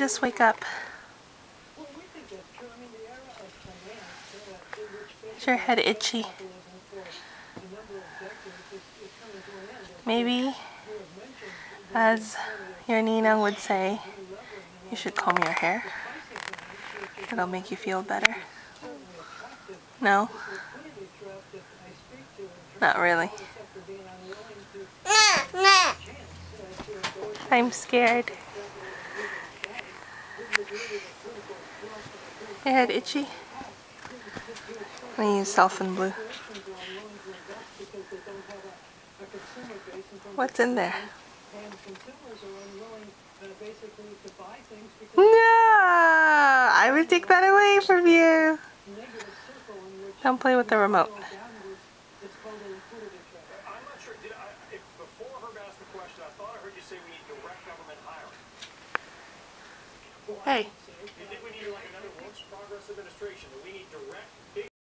just wake up? Is your head itchy? Maybe, as your Nina would say, you should comb your hair. It'll make you feel better. No? Not really. I'm scared. Your head itchy? I'm gonna use Self-In Blue. What's in there? No! I would take that away from you. Don't play with the remote. Hey. Do you think we need like another works progress administration? Do we need